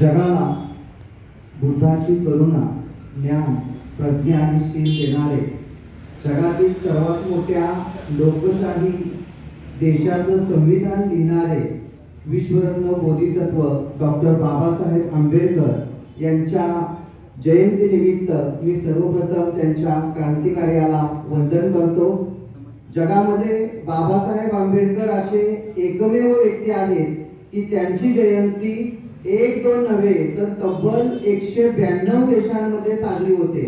जगाला बुद्धाची करुणा, ज्ञान, प्रज्ञा आणि शील देणारे, जगातील सर्वात मोठ्या लोकशाही देशाचं संविधान लिहिणारे विश्वरत्न बोधिसत्व डॉक्टर बाबासाहेब आंबेडकर यांच्या जयंतीनिमित्त मी सर्वप्रथम त्यांच्या क्रांतिकार्याला वंदन करतो। जगामध्ये बाबासाहेब आंबेडकर असे एकमेव व्यक्ती आहेत की त्यांची जयंती एक दोन नव्हे तर तब्बल 192 देशांमध्ये साजरी होते।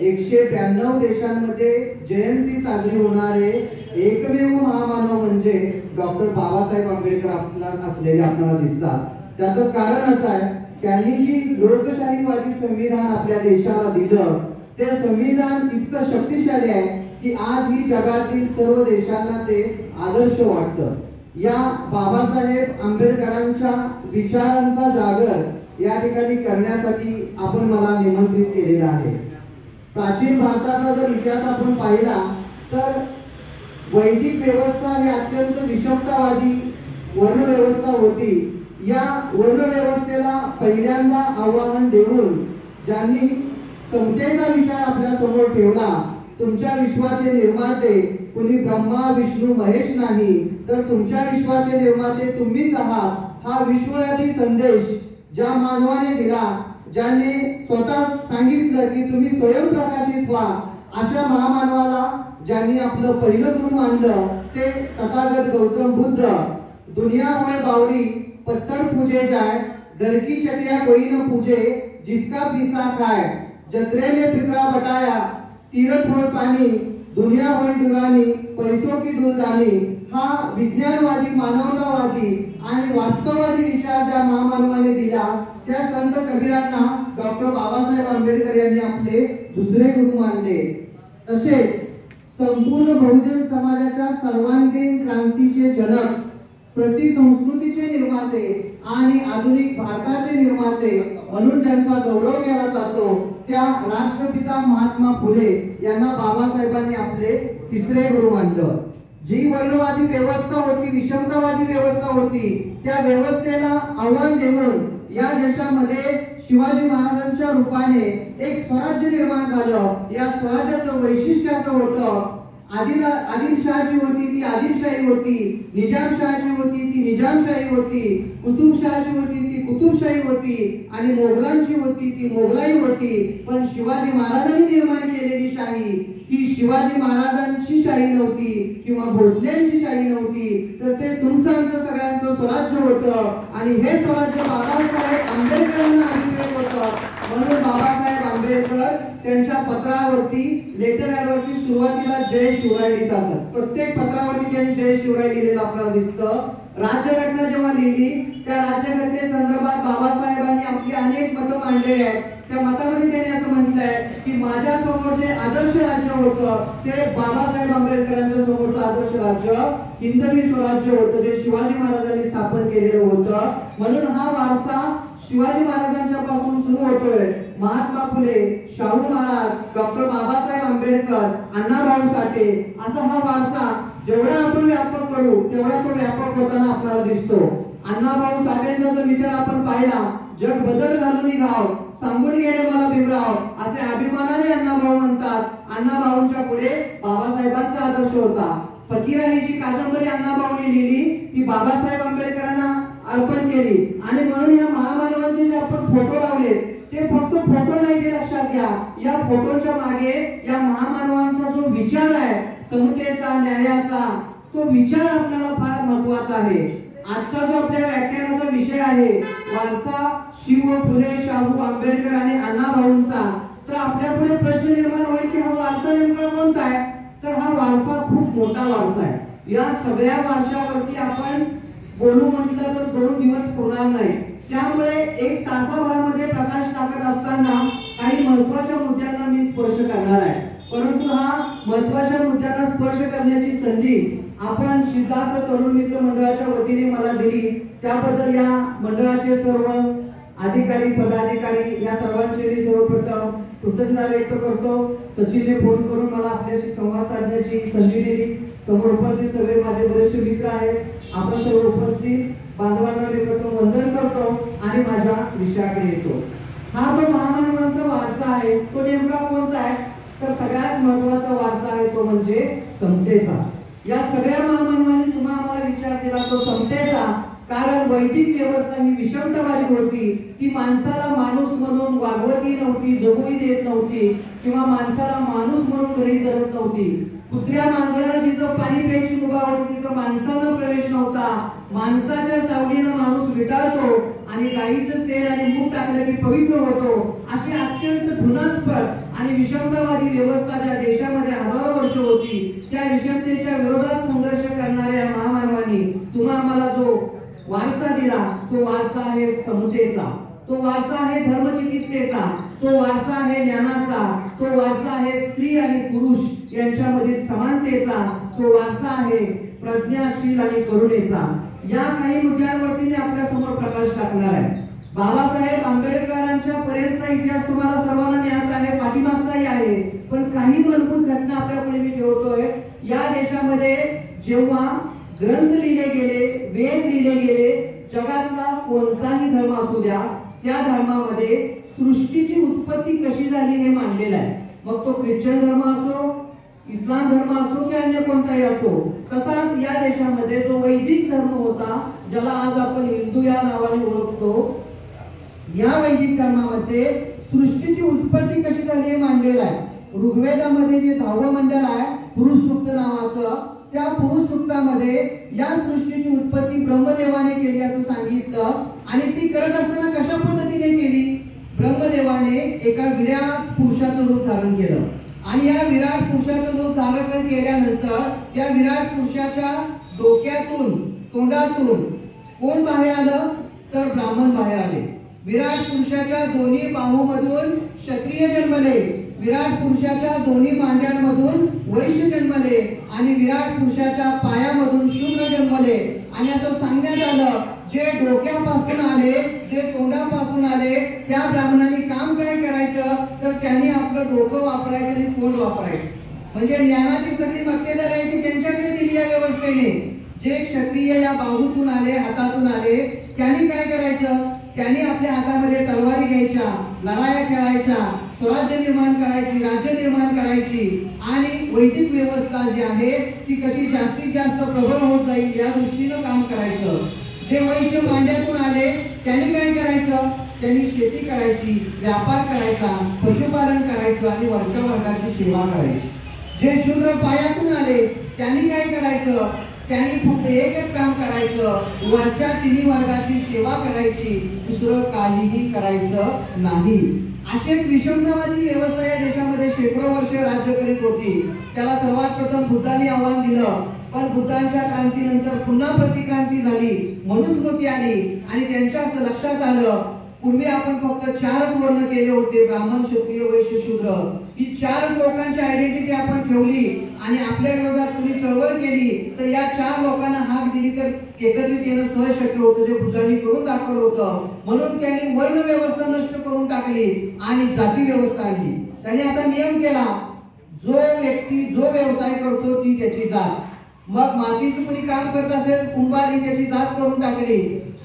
192 देशांमध्ये जयंती साजरी होणारे एकमेव महामानव म्हणजे डॉक्टर बाबासाहेब आंबेडकर आपल्याला दिसतात। त्याचं कारण असं आहे, त्यांनी जी लोकशाहीवादी संविधान आपल्या देशाला दिलं ते संविधान इतकं शक्तिशाली आहे की आज ही जगातील सर्व देशांना ते आदर्श वाटतं। या बाबासाहेब आंबेडकरांच्या विचारांचा जागर या ठिकाणी करण्यासाठी आपण मला निमंत्रित केलेलं आहे। प्राचीन भारताचा जर इतिहास आपण पाहिला तर वैदिक व्यवस्था ही अत्यंत विषमतावादी वर्ण व्यवस्था होती। या वर्ण व्यवस्थेला पहिल्यांदा आव्हान देऊन ज्यांनी समतेचा विचार आपल्या समोर ठेवला, तुमच्या विश्वाचे निर्माते कुणी ब्रह्मा विष्णू महेश नाही तर तुमच्या विश्वाचे निर्माते तुम्हीच आहात, हा विश्वव्यापी संदेश ज्या मानवाने दिला, ज्याने स्वतः सांगितलं की तुम्ही स्वयंप्रकाशित व्हा, अशा महामानवाला ज्यांनी आपलं पहिलं गुरु मानलं ते तथागत गौतम बुद्ध। दुनिया होय बावरी पत्थर पूजे जाए, घर की चटिया कोई न पूजे, जिसका पीसा खाए, जतरे में फितरा बटाया, तीरथ होय पानी, दुनिया होय दीवानी, पैसों की दुलदानी। हा विज्ञानवादी, मानवतावादी आणि वास्तववादी विचार ज्या महामानवाने दिला त्या संत कबीरांना डॉक्टर बाबासाहेब आंबेडकर यांनी आपले दुसरे गुरु मानले। तसेच संपूर्ण बहुजन समाजाच्या सर्वांगीण क्रांतीचे जनक, प्रतिसंस्कृतीचे निर्माते आणि आधुनिक भारताचे निर्माते म्हणून ज्यांचा गौरव केला जातो त्या राष्ट्रपिता महात्मा फुले यांना बाबासाहेबांनी आपले तिसरे गुरु मानलं। जी वर्णवादी व्यवस्था होती, विषमतावादी व्यवस्था होती, त्या व्यवस्थेला आव्हान देऊन या देशामध्ये शिवाजी महाराजांच्या रूपाने एक स्वराज्य निर्माण झालं। या स्वराज्याचं वैशिष्ट्य असं होतं, आदिलशाही होती ती आदिलशाही होती, निजामशाही होती ती निजामशाही होती, कुतुबशाही होती ती कुतुबशाही होती आणि मोगलांची होती ती मोगलाई होती। पण शिवाजी महाराजांनी निर्माण केलेली शाही ही शिवाजी महाराजांची शाही नव्हती किंवा भोसल्यांची शाही नव्हती, तर ते तुमचं आमचं सगळ्यांचं स्वराज्य होतं आणि हे स्वराज्य बाबासाहेब आंबेडकरांना अधिकृत होतं। म्हणून बाबासाहेब आंबेडकर त्यांच्या पत्रावरती, लेटर पॅडवरती सुरुवातीला जय शिवराय लिहित असत। प्रत्येक पत्रावरती त्यांनी जय शिवराय लिहिलेलं आपल्याला दिसतं। राज्यघटना जेव्हा लिहिली त्या राज्यघटनेसंदर्भात बाबासाहेबांनी आपली अनेक मतं मांडलेली आहेत। त्या मतामध्ये त्यांनी असं म्हटलंय की माझ्या समोर जे आदर्श राज्य होतं ते बाबासाहेब आंबेडकरांच्या समोरचं आदर्श राज्य हिंदवी स्वराज्य होतं, जे शिवाजी महाराजांनी स्थापन केलेलं होतं। म्हणून हा वारसा शिवाजी महाराजांच्या पासून सुरू होतोय। महात्मा फुले, शाहू महाराज, डॉक्टर बाबासाहेब आंबेडकर, अण्णाभाऊ साठे असा हा वारसा जेवढा आपण व्यापक करू तेवढा तो व्यापक होताना आपल्याला दिसतो। अण्णाभाऊ साठेंचा जर विचार आपण पाहिला, जग बदल घालून घाव सांगून गेले मला भीमराव, असे अभिमानाने अण्णाभाऊ म्हणतात। अण्णाभाऊंच्या पुढे बाबासाहेबांचा आदर्श होता। फकीरा ही जी कादंबरी अण्णाभाऊंनी लिहिली ती बाबासाहेब आंबेडकरांना अर्पण केली आणि म्हणून या महामानवांचे जे आपण फोटो लावले ते फक्त फोटो नाही, ते लक्षात घ्या, या फोटोच्या मागे या महामानवांचा जो विचार आहे समतेचा, न्यायाचा, तो विचार आपल्याला फार महत्त्वाचा आहे। आजचा जो आपल्या व्याख्यानाचा विषय आहे वारसा शिव फुले, शाहू आंबेडकर आणि अण्णाभाऊंचा, तर आपल्या पुढे प्रश्न निर्माण होईल की हा वारसा नेमका कोणता आहे? तर हा वारसा खूप मोठा वारसा आहे। या सगळ्या वारशावरती आपण बोलू म्हटलं तर 2 दिवस पुरणार नाही, त्यामुळे 1 तासाभरामध्ये प्रकाश टाकत असताना काही महत्त्वाच्या मुद्द्यांना मी स्पर्श करणार आहे। परंतु हा महत्त्वाच्या मुद्द्यांना स्पर्श करण्याची संधी आपण सिद्धार्थ तरुण मित्र मंडळाच्या वतीने मला दिली, त्याबद्दल या मंडळाचे सर्व अधिकारी, पदाधिकारी या सर्वांचे मी सर्वप्रथम कृतज्ञता व्यक्त करतो। सचिनने फोन करून मला आपल्याशी संवाद साधण्याची संधी दिली। समोर उपस्थित सगळे माझे वरिष्ठ मित्र आहेत, आपण सर्व उपस्थित बांधवांना मी प्रथम वंदन करतो आणि माझ्या विषयाकडे येतो। हा जो महामानवांचा वारसा आहे तो नेमका कोणता आहे तर सगळ्यात महत्त्वाचा वारसा आहे तो म्हणजे समतेचा। या सगळ्या महामानवांनी तुम्हाला आम्हाला विचार केला तो समतेचा, कारण वैदिक व्यवस्था ही विषमतावादी होती। ती माणसाला माणूस म्हणून वागवती नव्हती, जगूही देत नव्हती किंवा माणसाला माणूस म्हणून गृहीत धरत नव्हती। कुत्र्या मांजराला जिथं पाणी प्यायची मुभा होती तिथं माणसाला प्रवेश नव्हता। माणसाच्या सावलीनं माणूस विटाळतो आणि गाईचं शेण आणि मूग टाकलं की पवित्र होतो। अशी अत्यंत घृणास्पद आणि विषमतावादी व्यवस्था ज्या देशामध्ये हजारो वर्ष होती त्या विषमतेच्या विरोधात संघर्ष करणाऱ्या महामानवांनी तुम्हा आम्हाला जो वारसा दिला तो वारसा आहे समतेचा, तो वारसा आहे धर्मचिकित्सेचा, तो वारसा आहे ज्ञानाचा, तो वारसा आहे स्त्री आणि पुरुष यांच्यामधील समानतेचा, तो वारसा आहे प्रज्ञाशील आणि करुणेचा। या काही मुद्द्यांवरती मी आपल्या समोर प्रकाश टाकणार आहे। बाबासाहेब आंबेडकरांच्या पर्यंतचा इतिहास तुम्हाला सर्वांना ज्ञात आहे, पाठीमागचाही आहे, पण काही मूलभूत घटना आपल्या पुढे मी ठेवतोय। या देशामध्ये जेव्हा ग्रंथ लिहिले गेले, वेद लिहिले गेले, जगातला कोणताही धर्म असू द्या त्या धर्मामध्ये सृष्टीची उत्पत्ती कशी झाली हे मांडलेलं आहे। मग तो ख्रिश्चन धर्म असो, इस्लाम धर्म असो की अन्य कोणताही असो। तसाच या देशामध्ये जो वैदिक धर्म होता ज्याला आज आपण हिंदू या नावाने ओळखतो, या वैदिक धर्मामध्ये सृष्टीची उत्पत्ती कशी झाली हे मांडलेलं आहे। ऋग्वेदामध्ये जे 10वं मंडल आहे पुरुष सूक्त नावाचं, त्या पुरुष सूक्तामध्ये या सृष्टीची उत्पत्ती ब्रह्मदेवाने केली असं सांगितलं। आणि ती करत असताना कशा पद्धतीने केली? ब्रह्मदेवाने एका विराट पुरुषाचं रूप धारण केलं आणि या विराट पुरुषाचं रूप धारण केल्यानंतर त्या विराट पुरुषाच्या डोक्यातून तोंडातून कोण बाहेर आलं तर ब्राह्मण बाहेर आले। विराट पुरुषाच्या दोन्ही बाहूमधून क्षत्रिय जन्मले, विराट पुरुषाच्या दोन्ही मांड्यांमधून वैश्य जन्मले आणि विराट पुरुषाच्या पायामधून शूद्र जन्मले। आणि असं सांगण्यात आलं जे डोक्यापासून आले, जे तोंडापासून आले त्या ब्राह्मणांनी काम काय करायचं तर त्यांनी आपलं डोकं वापरायचं आणि तोंड वापरायचं। म्हणजे ज्ञानाची सगळी मक्तेदारी आहे ती त्यांच्याकडे दिली या व्यवस्थेने। जे क्षत्रिय या बाहूतून आले, हातातून आले, त्यांनी काय करायचं? त्यांनी आपल्या हातामध्ये तलवारी घ्यायच्या, लढाया खेळायच्या, स्वराज्य निर्माण करायची, राज्य निर्माण करायची आणि वैदिक व्यवस्था जी आहे ती कशी जास्तीत जास्त प्रबळ होत जाईल या दृष्टीने काम करायचं। जे वैश्य मांड्यातून आले त्यांनी काय करायचं? त्यांनी शेती करायची, व्यापार करायचा, पशुपालन करायचं आणि वरच्या वर्गाची सेवा करायची। जे शूद्र पायातून आले त्यांनी काय करायचं? त्यांनी फक्त एकच काम करायचं, वरच्या तिन्ही वर्गाची सेवा करायची, दुसरं काहीही करायचं नाही। अशी एक विषमतावादी व्यवस्था या देशामध्ये शेकडो वर्ष राज्य करीत होती। त्याला सर्वात प्रथम बुद्धांनी आव्हान दिलं, पण बुद्धांच्या क्रांतीनंतर पुन्हा प्रतिक्रांती झाली, मनुस्मृती आली आणि त्यांच्या असं लक्षात आलं पूर्वी आपण फक्त 4च वर्ण केले होते, ब्राह्मण, क्षत्रिय, वैश्य, शूद्र, ही 4 लोकांची आयडेंटिटी आपण ठेवली आणि आपल्या विरोधात कुणी चळवळ केली तर या 4 लोकांना हाक दिली तर एकत्रित येणं सहज शक्य होतं, जे बुद्धांनी करून दाखवलं होतं। म्हणून त्यांनी वर्ण व्यवस्था नष्ट करून टाकली आणि जाती व्यवस्था आणली। त्यांनी आता नियम केला, जो व्यक्ती जो व्यवसाय करतो ती त्याची जात। मग मातीचं कुणी काम करत असेल कुंभारी त्याची जात करून टाकली,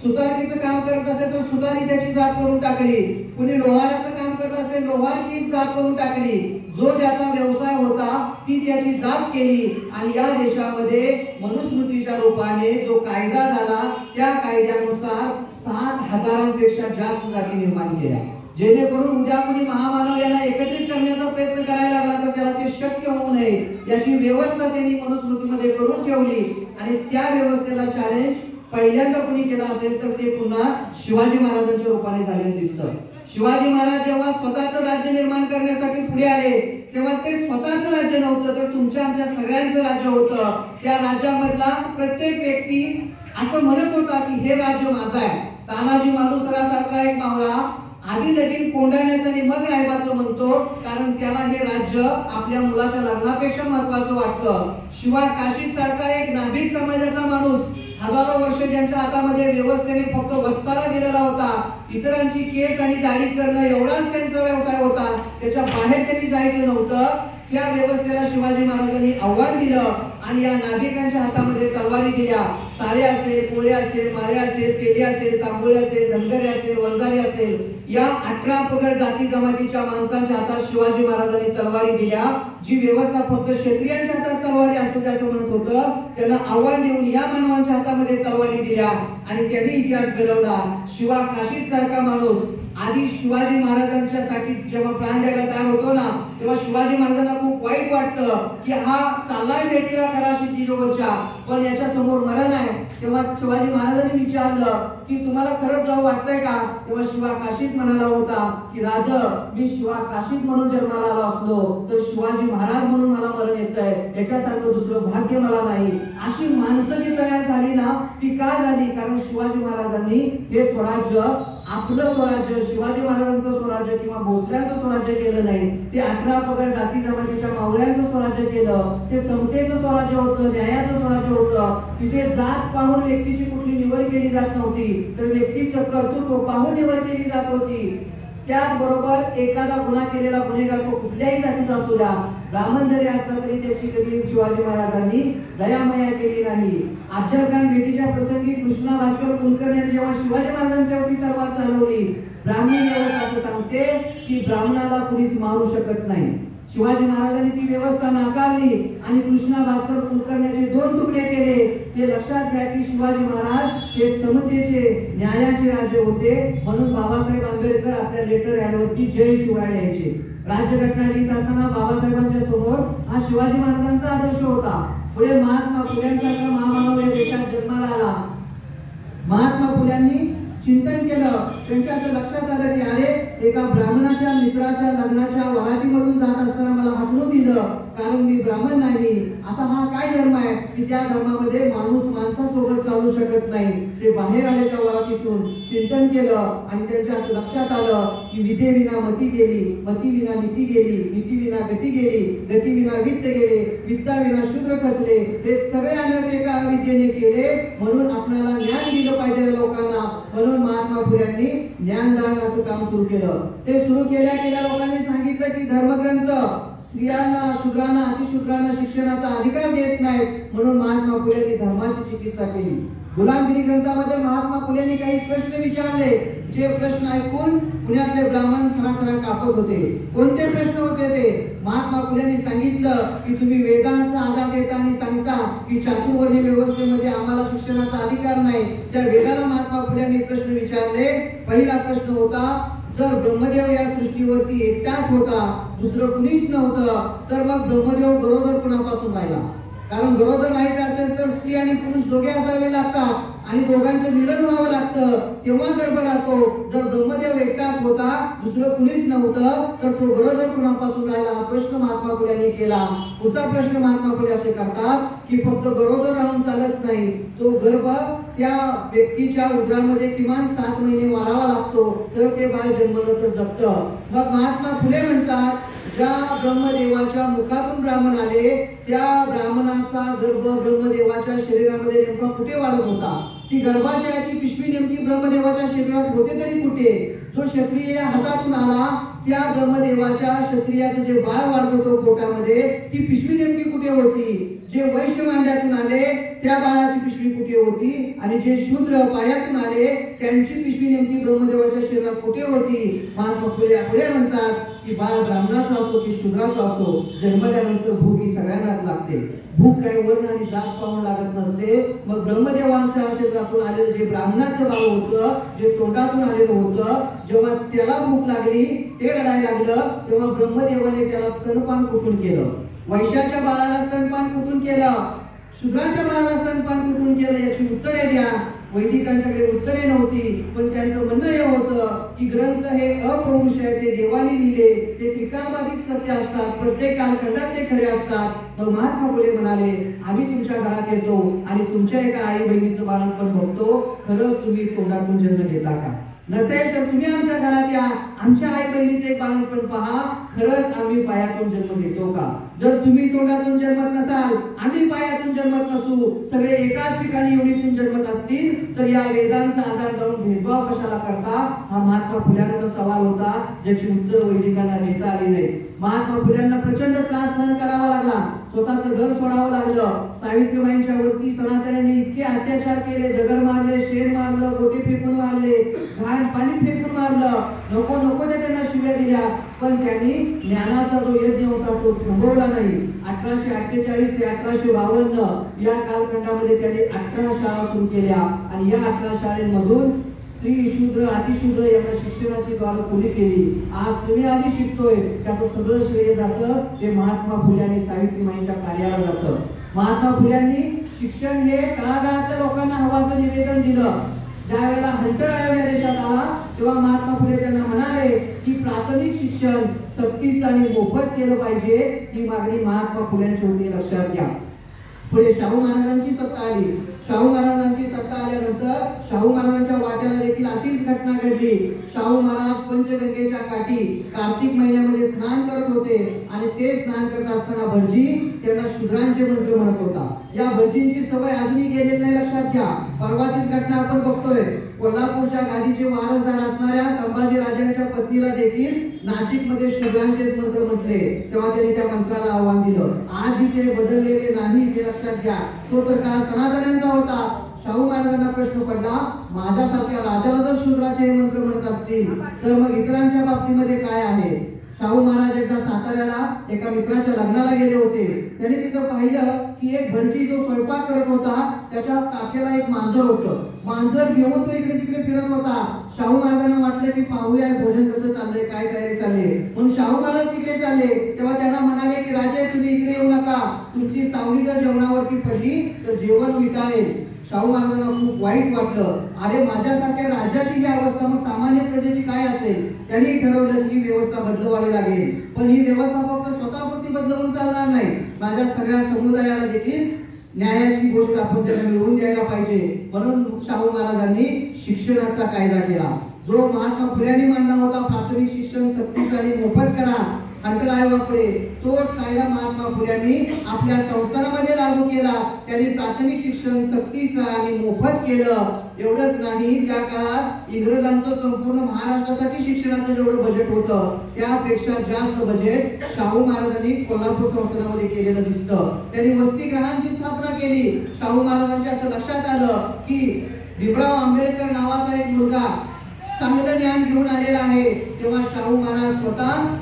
सुतारीचं काम करत असेल तर सुतारी त्याची जात करून टाकली, कुणी लोहाराचं काम करत असेल लोहार की जात करून टाकली। जो ज्याचा व्यवसाय होता ती त्याची जात केली आणि या देशामध्ये मनुस्मृतीच्या रूपाने जो कायदा झाला त्या कायद्यानुसार 7,000पेक्षा जास्त जाती निर्माण केल्या, जेणेकरून उद्या कुणी महामानव यांना एकत्रित करण्याचा प्रयत्न करायला लागला तर त्याला ते शक्य होऊ नये याची व्यवस्था त्यांनी मनुस्मृतीमध्ये करून ठेवली। आणि त्या व्यवस्थेला चॅलेंज पहिल्यांदा कुणी केला असेल तर ते पुन्हा शिवाजी महाराजांच्या रूपाने झालेलं दिसतं। शिवाजी महाराज जेव्हा स्वतःचं राज्य निर्माण करण्यासाठी पुढे आले तेव्हा ते स्वतःचं राज्य नव्हतं तर तुमच्या आमच्या सगळ्यांचं राज्य होतं। त्या राज्यामधला प्रत्येक व्यक्ती असं म्हणत होता की हे राज्य माझं आहे। तानाजी मालुसरासारखा एक मावळा आधी लगीन कोंडाण्याचं आणि मग रायबाचं म्हणतो, कारण त्याला हे राज्य आपल्या मुलाच्या लग्नापेक्षा महत्वाचं वाटतं। शिवाय काशीद सारखा एक नाभिक समाजाचा माणूस हजारो वर्ष ज्यांच्या हातामध्ये व्यवस्थेने फक्त वस्तारा दिलेला होता, इतरांची केस आणि दाढी करणं एवढाच त्यांचा व्यवसाय होता, त्याच्या बाहेर त्यांनी जायचं नव्हतं। त्या व्यवस्थेला शिवाजी महाराजांनी आव्हान दिलं आणि या नाभिकांच्या हातामध्ये तलवारी दिल्या. साळे असेल, कोळे असेल, मारे असेल, तेली असेल, तांबोळे असेल, धनगरे असेल, वंजारी असेल, या 18 पगड जाती जमातीच्या माणसांच्या हातात शिवाजी महाराजांनी तलवारी दिल्या. जी व्यवस्था फक्त क्षत्रियांच्या हातात तलवारी असू द्या असं म्हणत होतं, त्यांना आव्हान देऊन या मानवांच्या हातामध्ये तलवारी दिल्या आणि त्यांनी इतिहास घडवला. शिवा काशीद सारखा माणूस आधी शिवाजी महाराजांच्या साठी जेव्हा प्राण द्यायला तयार होतो ना, तेव्हा शिवाजी महाराजांना खूप वाईट वाटतं की हा चाललाय भेटीला खरा सिद्धीजोगच्या, पण याच्या समोर मरण आहे. तेव्हा शिवाजी महाराजांनी विचारलं की तुम्हाला खरंच जाऊ वाटतंय का? तेव्हा शिवा काशीद म्हणाला होता की राज, मी शिवा काशीद म्हणून जन्माला आलो असलो तर शिवाजी महाराज म्हणून मला मरण येतंय, याच्यासारखं दुसरं भाग्य मला नाही. अशी माणसं जी तयार झाली ना, ती का झाली? कारण शिवाजी महाराजांनी हे स्वराज्य आपलं स्वराज्य, शिवाजी महाराजांचं स्वराज्य किंवा भोसल्यांचं स्वराज्य केलं नाही. ते 18 पगड जाती जमातीच्या मावळ्यांचं स्वराज्य केलं. ते समतेचं स्वराज्य होतं, न्यायाचं स्वराज्य होतं. तिथे जात पाहून व्यक्तीची कुठली निवड केली जात नव्हती, तर व्यक्तीचं कर्तृत्व पाहून निवड केली जात होती. त्याचबरोबर एखादा गुन्हा केलेला गुन्हेगार तो कुठल्याही जातीचा असू द्या, ब्राह्मण जरी असला तरी त्याची कधी शिवाजी महाराजांनी दयामया केली नाही. अफजलखान भेटीच्या प्रसंगी कृष्णा भास्कर कुलकर्णी जेव्हा शिवाजी महाराजांच्यावरती तलवार चालवली, ब्राह्मणी व्यवस्था असं सांगते की ब्राह्मणाला कुणीच मारू शकत नाही. शिवाजी महाराजांनी ती व्यवस्था नाकारली आणि कृष्णा भास्कर कुलकर्ण्याचे 2 तुकडे केले. हे लक्षात घ्या की शिवाजी महाराज हे समतेचे, न्यायाचे राजे होते. म्हणून बाबासाहेब आंबेडकर आपल्या लेटर हॅडवरती जय शिवराय लिहायचे. राज्यघटना लिहित असताना बाबासाहेबांच्या समोर हा शिवाजी महाराजांचा आदर्श होता. पुढे महात्मा फुल्यांसारखा महामानव या देशात जन्माला आला. महात्मा फुल्यांनी चिंतन केलं. त्यांच्या असं लक्षात आलं की अरे, एका ब्राह्मणाच्या मित्राच्या लग्नाच्या वरातीमधून जात असताना मला हाकलून दिलं, कारण मी ब्राह्मण नाही. असा हा काय धर्म आहे की त्या धर्मामध्ये माणूस माणसासोबत चालू शकत नाही. ते बाहेर आले त्या वरातीतून, चिंतन केलं आणि त्यांच्या असं लक्षात आलं की विद्येविना मती गेली, मतीविना नीती गेली, नीतीविना गती गेली, गतीविना वित्त गेले, वित्ताविना शूद्र खचले. हे सगळे अनर्थ एका विद्येने केले. म्हणून आपल्याला ज्ञान दिलं पाहिजे लोकांना. म्हणून महात्मा फुल्यांनी ज्ञानदानाचं काम सुरू केलं. ते सुरू केल्या लोकांनी सांगितलं की धर्मग्रंथ स्त्रियांना, शूद्रांना, अतिशूद्रांना शिक्षणाचा अधिकार देत नाहीत. म्हणून महात्मा फुल्यांनी धर्माची चिकित्सा केली. गुलामगिरी ग्रंथामध्ये महात्मा फुल्यांनी काही प्रश्न विचारले. जे प्रश्न ऐकून पुण्यातले ब्राह्मण थराथरा कापत होते. कोणते प्रश्न होते ते? महात्मा फुल्यांनी सांगितलं की तुम्ही वेदांचा आधार देता आणि सांगता की चातुर्वर्णी व्यवस्थेमध्ये आम्हाला शिक्षणाचा अधिकार नाही. त्या वेदाला महात्मा फुल्यांनी प्रश्न विचारले. पहिला प्रश्न होता, जर ब्रह्मदेव या सृष्टीवरती एकटाच होता, दुसरं कुणीच नव्हतं, तर मग ब्रह्मदेव गरोदर कुणापासून राहिला? कारण गरोदर राहायचं असेल तर स्त्री आणि पुरुष दोघे असावे लागतात आणि दोघांचं मिलन व्हावं लागतं, तेव्हा गर्भ राहतो. जर ब्रह्मदेव एकटाच होता, दुसरं कुणीच नव्हतं, तर तो गरोदर कुणापासून राहिला? हा प्रश्न महात्मा फुल्यांनी केला. पुढचा प्रश्न महात्मा फुले असे करतात की फक्त गरोदर राहून चालत नाही, तो गर्भ त्या व्यक्तीच्या उदरामध्ये किमान 7 महिने वाढावा लागतो, तर ते बाळ जन्मलं तर जगतं. मग महात्मा फुले म्हणतात, ज्या ब्रह्मदेवाच्या मुखातून ब्राह्मण आले, त्या ब्राह्मणाचा गर्भ ब्रह्मदेवाच्या शरीरामध्ये नेमका कुठे वाढत होता? ती गर्भाशयाची पिशवी नेमकी ब्रह्मदेवाच्या शरीरात होते तरी कुठे? जो क्षत्रिय हातातून आला, त्या ब्रह्मदेवाच्या क्षत्रियाचं जे बाळ वाढत होतं पोटामध्ये, ती पिशवी नेमकी कुठे होती? जे वैश्य मांड्यातून आले, त्या बाळाची पिशवी कुठे होती? आणि जे शूद्र पायातून आले, त्यांची पिशवी नेमकी ब्रह्मदेवाच्या शरीरात कुठे होती? महात्मा फुले पुढे म्हणतात की बाळ ब्राह्मणाचा असो की शूद्राचा असो, जन्मल्यानंतर भूक ही सगळ्यांनाच लागते. भूक काही वर्ण आणि जात पाहून लागत नसते. मग ब्रह्मदेवांच्या शरीरातून आलेलं जे ब्राह्मणाचं बाळ होतं, जे तोंडातून आलेलं होतं, जेव्हा त्याला भूक लागली, ते रडायला लागलं, तेव्हा ब्रह्मदेवाने त्याला स्तनपान कुठून केलं? वैश्याच्या बाळाला स्तनपान कुठून केलं? शूद्राच्या बाळाला स्तनपान कुठून केलं? याची उत्तरे द्या. वैदिकांच्याकडे उत्तरे नव्हती, पण त्यांचं म्हणणं हे होतं की ग्रंथ हे अपौरुष आहे, ते देवाने लिहिले, ते त्रिकालबाधित सत्य असतात, प्रत्येक कालखंडात ते खरे असतात. मग महात्मा फुले म्हणाले, आम्ही तुमच्या घरात येतो आणि तुमच्या एका आई बहिणीचं बाळंतपण बघतो, खरंच तुम्ही तोंडातून जन्म घेता का? नसेल तर तुम्ही आमच्या घरात या आमच्या आई बहिणीचे एक बालपण पहा, खरंच आम्ही पायातून जन्म घेतो का? जर तुम्ही तोंडातून जन्मत नसाल, आम्ही पायातून जन्मत नसू, सगळे एकाच ठिकाणी योनीतून जन्मत असतील, तर या वेदांचा आधार लावून भेदभाव कशाला करता? हा महात्मा फुल्यांचा सवाल होता, ज्याची उत्तर वैदिकांना देता आली नाही. महात्मा फुल्यांना प्रचंड त्रास सहन करावा लागला, स्वतःचं घर सोडावं लागलं. सावित्रीबाईंच्या वरती सनातन्यांनी इतके अत्याचार केले, दगड मारले, शेर मारलं, गोटे फेकून मारले, घाण पाणी फेकून मारलं, नको नको ते त्यांना शिव्या दिल्या, पण त्यांनी ज्ञानाचा जो यज्ञ होता तो थांबवला नाही. 1848 ते 1852 या कालखंडामध्ये त्यांनी 18 शाळा सुरू केल्या आणि या 18 शाळांमधून स्त्री, शूद्र, अतिशूद्र यांना शिक्षणाची द्वार खुली केली. आज तुम्ही आधी शिकतोय, त्याचं सगळं श्रेय जातं ते महात्मा फुले आणि सावित्रीबाईंच्या कार्याला जातं. महात्मा फुल्यांनी शिक्षण हे तळागाळातल्या लोकांना हवाचं निवेदन दिलं. ज्या वेळेला हंटर आयोग या देशात आला, तेव्हा महात्मा फुले त्यांना म्हणाले की प्राथमिक शिक्षण सक्तीचं आणि मोफत केलं पाहिजे. ही मागणी महात्मा फुल्यांची होती, लक्षात घ्या. पुढे शाहू महाराजांची सत्ता आली. शाहू महाराजांची सत्ता आल्यानंतर शाहू महाराजांच्या वाट्याला देखील अशीच घटना घडली. शाहू महाराज पंचगंगेच्या काठी कार्तिक महिन्यामध्ये स्नान करत होते आणि ते स्नान करत असताना भटजी त्यांना शूद्रांचे मंत्र म्हणत होता. या भटजींची सवय अजूनही गेलेली नाही, लक्षात घ्या. परवाचीच घटना आपण बघतोय. कोल्हापूरच्या गादीचे वारसदार असणाऱ्या संभाजी राजांच्या पत्नीला देखील नाशिकमध्ये शूद्रांचेच मंत्र म्हटले, तेव्हा त्यांनी त्या मंत्राला आव्हान दिलं. आजही ते बदललेले नाही, हे लक्षात घ्या. तो तर काळ सनातन्यांचा होता. शाहू महाराजांना प्रश्न पडला, माझ्यासारख्या राजाला जर शूद्राचे हे मंत्र म्हणत असतील तर मग इतरांच्या बाबतीमध्ये काय आहे? शाहू महाराज एकदा साताऱ्याला एका मित्राच्या लग्नाला गेले होते. त्यांनी तिथं पाहिलं की एक भटजी जो स्वयंपाक करत होता, त्याच्या काखेला एक मांजर होतं. मांजर घेऊन तो इकडे तिकडे फिरत होता. शाहू महाराजांना वाटलं की पाहूया भोजन कसं चाललंय, काय तयारी चालले. म्हणून शाहू महाराज तिकडे चालले, तेव्हा त्यांना म्हणाले की राजे तुम्ही इकडे येऊ नका, तुमची सावली जर जेवणावरती पडली तर जेवण विटाळेल. शाहू महाराजांना खूप वाईट वाटलं. अरे माझ्यासारख्या राजाची ही अवस्था, मग सामान्य प्रजेची काय असेल? त्यांनी ठरवलं की ही व्यवस्था बदलवावी लागेल. पण ही व्यवस्था फक्त स्वतःपुरती बदलवून चालणार नाही, माझ्या सगळ्या समुदायाला देखील न्यायाची गोष्ट आपण त्यांना मिळवून द्यायला पाहिजे. म्हणून शाहू महाराजांनी शिक्षणाचा कायदा केला, जो महात्मा फुल्यांनी मांडला होता. प्राथमिक शिक्षण सक्तीचं आणि मोफत करा, हंटर आयोगापुढे तोच कायदा महात्मा फुल्यांनी आपल्या संस्थानामध्ये लागू केला. त्यांनी प्राथमिक शिक्षण सक्तीचं आणि मोफत केलं. एवढंच नाही, त्या काळात इंग्रजांचं संपूर्ण महाराष्ट्रासाठी शिक्षणाचं जेवढं बजेट होतं त्यापेक्षा जास्त बजेट शाहू महाराजांनी कोल्हापूर संस्थानामध्ये केलेलं दिसतं. त्यांनी वसतिगृहांची स्थापना केली. शाहू महाराजांच्या असं लक्षात आलं की भीमराव आंबेडकर नावाचा एक मुलगा चांगलं ज्ञान घेऊन आलेला आहे. तेव्हा शाहू महाराज स्वतः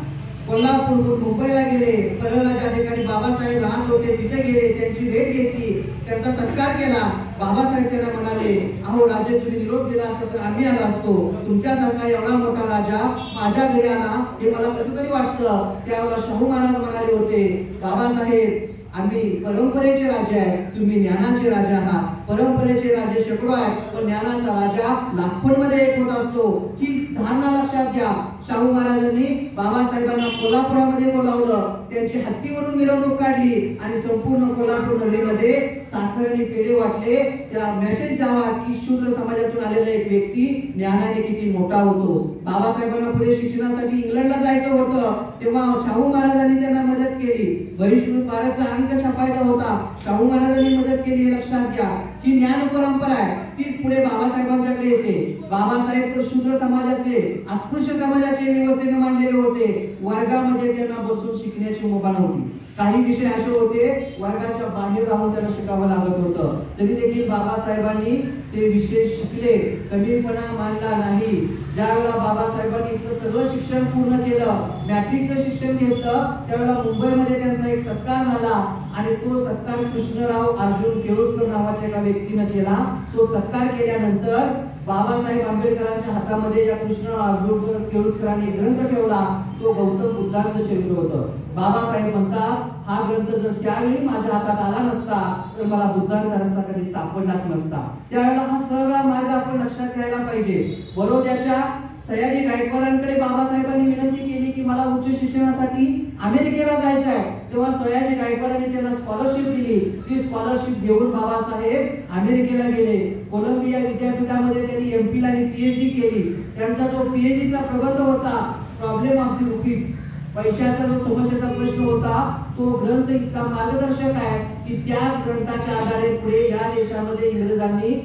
कोल्हापूर मुंबईला गेले. परळला ज्या ठिकाणी बाबासाहेब राहत होते तिथे गेले, त्यांची भेट घेतली, त्यांचा सत्कार केला. बाबासाहेब त्यांना म्हणाले, अहो राजे तुम्ही निरोप दिला असता तर आम्ही आला असतो, तुमच्यासारखा एवढा मोठा राजा माझ्या घरी आला हे मला कसं तरी वाटतं. त्यावेळेला शाहू महाराज म्हणाले होते, बाबासाहेब आम्ही परंपरेचे राजे आहे, तुम्ही ज्ञानाचे राजे आहात. परंपरेचे राजे शेकडो आहेत, पण ज्ञानाचा राजा लाखोंमध्ये एक होत असतो. ही धारणा लक्षात घ्या. शाहू महाराजांनी बाबासाहेबांना कोल्हापुरामध्ये बोलावलं, त्यांची हत्तीवरून मिरवणूक काढली आणि संपूर्ण कोल्हापूर नगरीमध्ये साखर आणि पेढे वाटले. त्या मेसेज जावा की शूद्र समाजातून आलेला एक व्यक्ती ज्ञानाने किती मोठा होतो. बाबासाहेबांना पुढे शिक्षणासाठी इंग्लंडला जायचं होतं, तेव्हा शाहू महाराजांनी त्यांना मदत केली. बहिष्कृत भारतचा अंक छापायचा होता, शाहू महाराजांनी मदत केली. हे लक्षात घ्या. ही ज्ञान परंपरा आहे, तीच पुढे बाबासाहेबांच्याकडे येते. बाबासाहेब तर शूद्र समाजातले, अस्पृश्य समाजाचे व्यवस्थेने मांडलेले होते. वर्गामध्ये त्यांना बसून शिकण्याची मुभा नव्हती. काही विषय असे होते वर्गाच्या बाहेर राहून त्यांना शिकावं लागत होतं. तरी देखील बाबासाहेबांनी ते विषय शिकले, कमीपणा मानला नाही. ज्यावेळेला बाबासाहेबांनी इथलं सगळं शिक्षण पूर्ण केलं, मॅट्रिकचं शिक्षण घेतलं, त्यावेळेला मुंबईमध्ये त्यांचा एक सत्कार झाला आणि तो सत्कार कृष्णराव अर्जुन केळुस्कर नावाच्या एका व्यक्तीने केला. तो सत्कार केल्यानंतर बाबासाहेब आंबेडकरांच्या हातामध्ये या कृष्णराव अर्जुन केळुस्करांनी एक ग्रंथ ठेवला. तो गौतम बुद्धांचं चरित्र होतं. बाबासाहेब म्हणतात, हा ग्रंथ जर त्यावेळी माझ्या हातात आला नसता तर मला बुद्धांचा रस्ता कधी सापडलाच नसता. त्यावेळेला हा सगळा मार्ग आपण लक्षात घ्यायला पाहिजे. बरोद्याच्या सयाजी गायकवाडांकडे बाबासाहेबांनी विनंती केली की मला उच्च शिक्षणासाठी अमेरिकेला जायचं आहे, तेव्हा सयाजी गायकवाडांनी त्यांना स्कॉलरशिप दिली. ती स्कॉलरशिप घेऊन बाबासाहेब अमेरिकेला गेले. कोलंबिया विद्यापीठामध्ये त्यांनी एमपील आणि पीएचडी केली. त्यांचा जो पीएचडीचा प्रबंध होता प्रॉब्लेम ऑफ द रुपीज, पैशाचा जो समस्येचा प्रश्न होता, तो ग्रंथ इतका मार्गदर्शक आहे की त्याच ग्रंथाच्या आधारे पुढे या देशामध्ये इंग्रजांनी